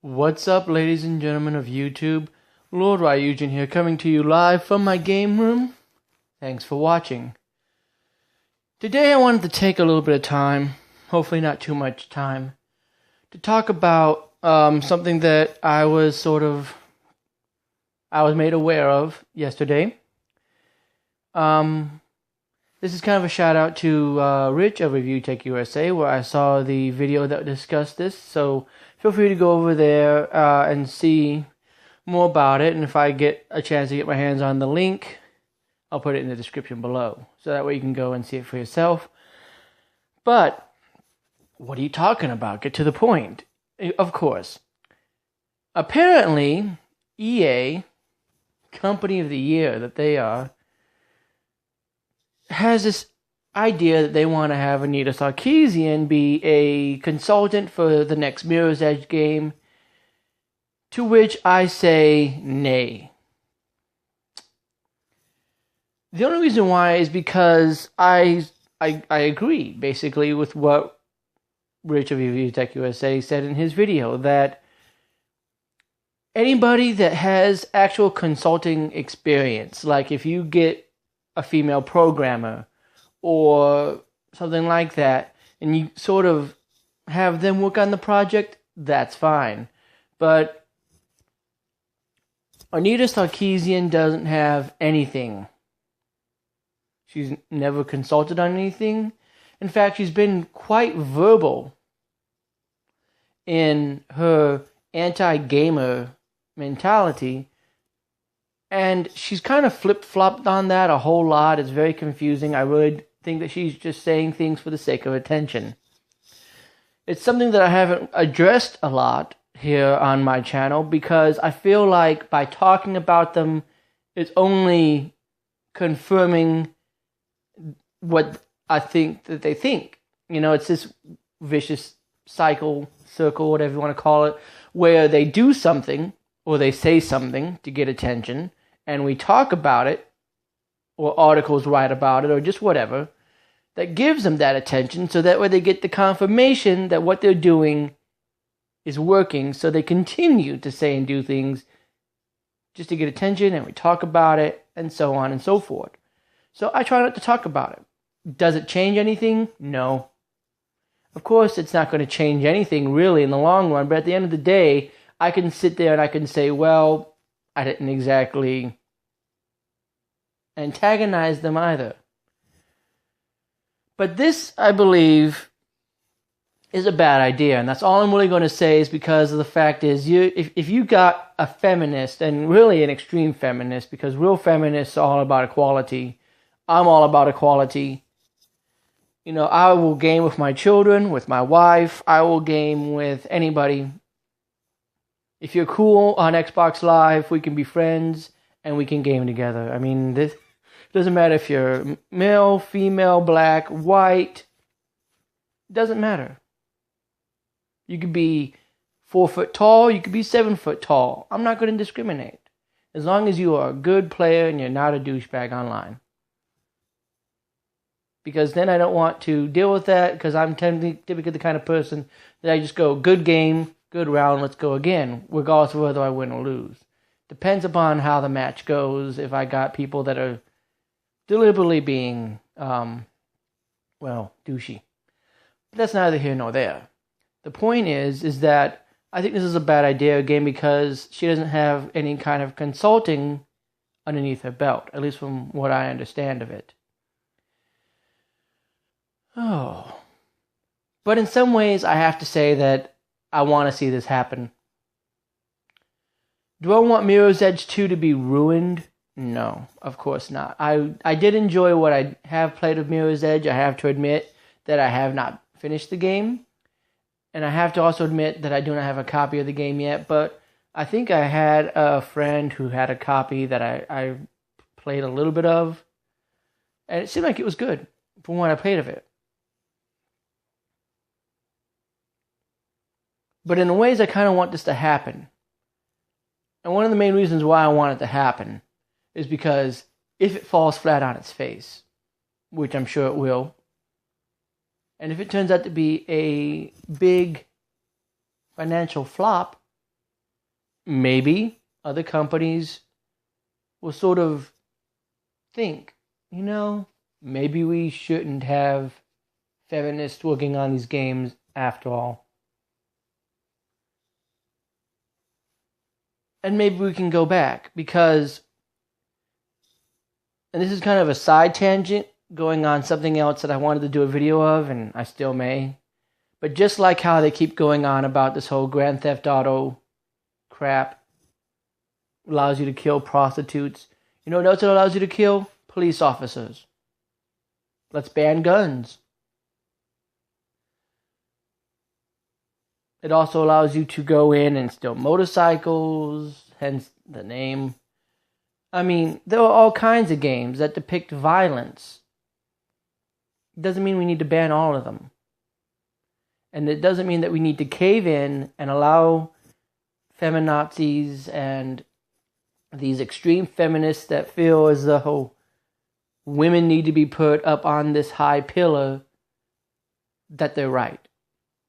What's up, ladies and gentlemen of YouTube? Lord Ryujin here, coming to you live from my game room. Thanks for watching. Today I wanted to take a little bit of time, hopefully not too much time, to talk about something that I was made aware of yesterday. This is kind of a shout out to Rich of Review Tech USA, where I saw the video that discussed this, so feel free to go over there and see more about it, and if I get a chance to get my hands on the link, I'll put it in the description below, so that way you can go and see it for yourself. But, what are you talking about? Get to the point. Of course. Apparently, EA, Company of the Year that they are, has this idea that they want to have Anita Sarkeesian be a consultant for the next Mirror's Edge game, to which I say nay. The only reason why is because I agree, basically, with what Rich of Review Tech USA said in his video, that anybody that has actual consulting experience, like if you get a female programmer or something like that, and you sort of have them work on the project, that's fine. But Anita Sarkeesian doesn't have anything. She's never consulted on anything. In fact, she's been quite verbal in her anti-gamer mentality, and she's kind of flip-flopped on that a whole lot. It's very confusing. I really think that she's just saying things for the sake of attention. It's something that I haven't addressed a lot here on my channel, because I feel like by talking about them, it's only confirming what I think that they think. You know, it's this vicious circle, whatever you want to call it, where they do something or they say something to get attention, and we talk about it, or articles write about it, or just whatever, that gives them that attention, so that way they get the confirmation that what they're doing is working, so they continue to say and do things just to get attention, and we talk about it, and so on and so forth. So I try not to talk about it. Does it change anything? No. Of course, it's not going to change anything really in the long run, but at the end of the day, I can sit there and I can say, well, I didn't exactly antagonize them either. But this, I believe, is a bad idea, and that's all I'm really going to say, is because of the fact is, if you got a feminist, and really an extreme feminist, because real feminists are all about equality, I'm all about equality. You know, I will game with my children, with my wife, I will game with anybody. If you're cool on Xbox Live, we can be friends, and we can game together. I mean, this doesn't matter if you're male, female, black, white. It doesn't matter. You could be 4 foot tall, you could be 7 foot tall. I'm not going to discriminate, as long as you are a good player and you're not a douchebag online. Because then I don't want to deal with that, because I'm typically the kind of person that I just go, good game, good round, let's go again, regardless of whether I win or lose. Depends upon how the match goes. If I got people that are deliberately being, douchey. But that's neither here nor there. The point is that I think this is a bad idea, again, because she doesn't have any kind of consulting underneath her belt, at least from what I understand of it. Oh. But in some ways, I have to say that I want to see this happen. Do I want Mirror's Edge 2 to be ruined? No, of course not. I did enjoy what I have played of Mirror's Edge. I have to admit that I have not finished the game. And I have to also admit that I do not have a copy of the game yet. But I think I had a friend who had a copy that I played a little bit of. And it seemed like it was good from what I played of it. But in ways, I kind of want this to happen. And one of the main reasons why I want it to happen is because if it falls flat on its face, which I'm sure it will, and if it turns out to be a big financial flop, maybe other companies will sort of think, maybe we shouldn't have feminists working on these games after all. And maybe we can go back because, and this is kind of a side tangent going on something else that I wanted to do a video of, and I still may. But just like how they keep going on about this whole Grand Theft Auto crap, allows you to kill prostitutes. You know what else it allows you to kill? Police officers. Let's ban guns. It also allows you to go in and steal motorcycles, hence the name. I mean, there are all kinds of games that depict violence. It doesn't mean we need to ban all of them. And it doesn't mean that we need to cave in and allow feminazis and these extreme feminists that feel as though women need to be put up on this high pillar, that they're right.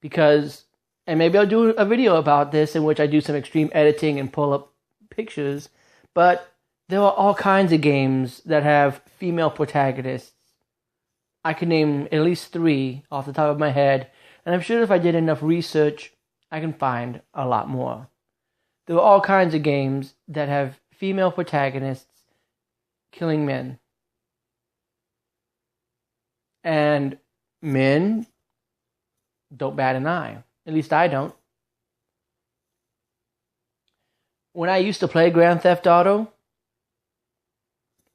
Because, and maybe I'll do a video about this in which I do some extreme editing and pull up pictures, but there are all kinds of games that have female protagonists. I could name at least 3 off the top of my head, and I'm sure if I did enough research, I can find a lot more. There are all kinds of games that have female protagonists killing men. And men don't bat an eye. At least I don't. When I used to play Grand Theft Auto,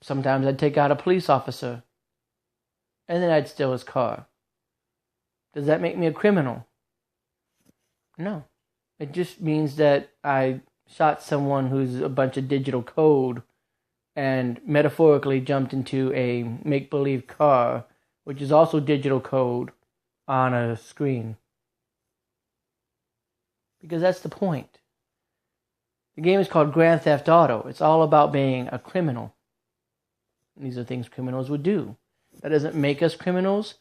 sometimes I'd take out a police officer, and then I'd steal his car. Does that make me a criminal? No. It just means that I shot someone who's a bunch of digital code and metaphorically jumped into a make-believe car, which is also digital code, on a screen. Because that's the point. The game is called Grand Theft Auto. It's all about being a criminal. And these are things criminals would do. That doesn't make us criminals.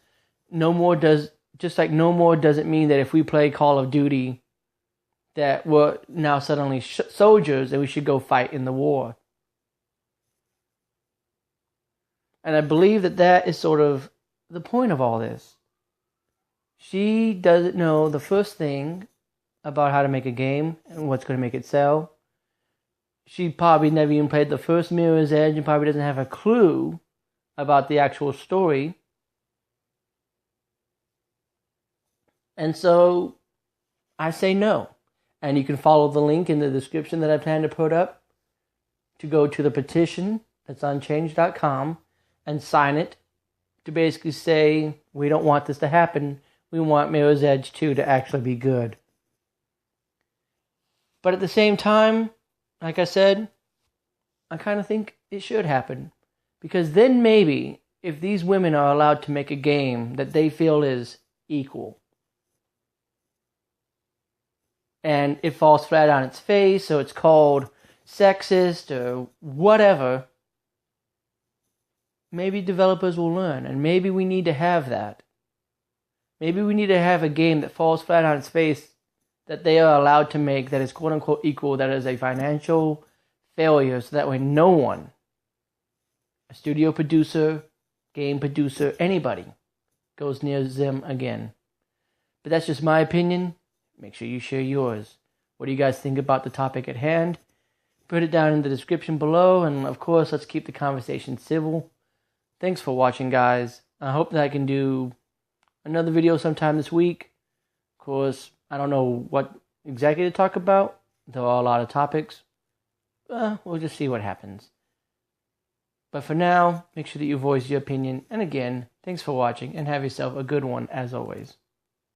Just like no more doesn't mean that if we play Call of Duty that we're now suddenly soldiers and we should go fight in the war. And I believe that that is sort of the point of all this. She doesn't know the first thing about how to make a game and what's going to make it sell. She probably never even played the first Mirror's Edge and probably doesn't have a clue about the actual story. And so I say no. And you can follow the link in the description that I plan to put up to go to the petition that's on change.com and sign it to basically say, we don't want this to happen. We want Mirror's Edge 2 to actually be good. But at the same time, like I said, I kind of think it should happen. Because then maybe, if these women are allowed to make a game that they feel is equal, and it falls flat on its face, or it's called sexist, or whatever, maybe developers will learn, and maybe we need to have that. Maybe we need to have a game that falls flat on its face that they are allowed to make that is quote-unquote equal, that is a financial failure, so that way no one, a studio producer, game producer, anybody, goes near them again. But that's just my opinion. Make sure you share yours. What do you guys think about the topic at hand? Put it down in the description below, and of course, let's keep the conversation civil. Thanks for watching, guys. I hope that I can do another video sometime this week. Of course, I don't know what exactly to talk about. There are a lot of topics. We'll just see what happens. But for now, make sure that you voice your opinion. And again, thanks for watching, and have yourself a good one as always.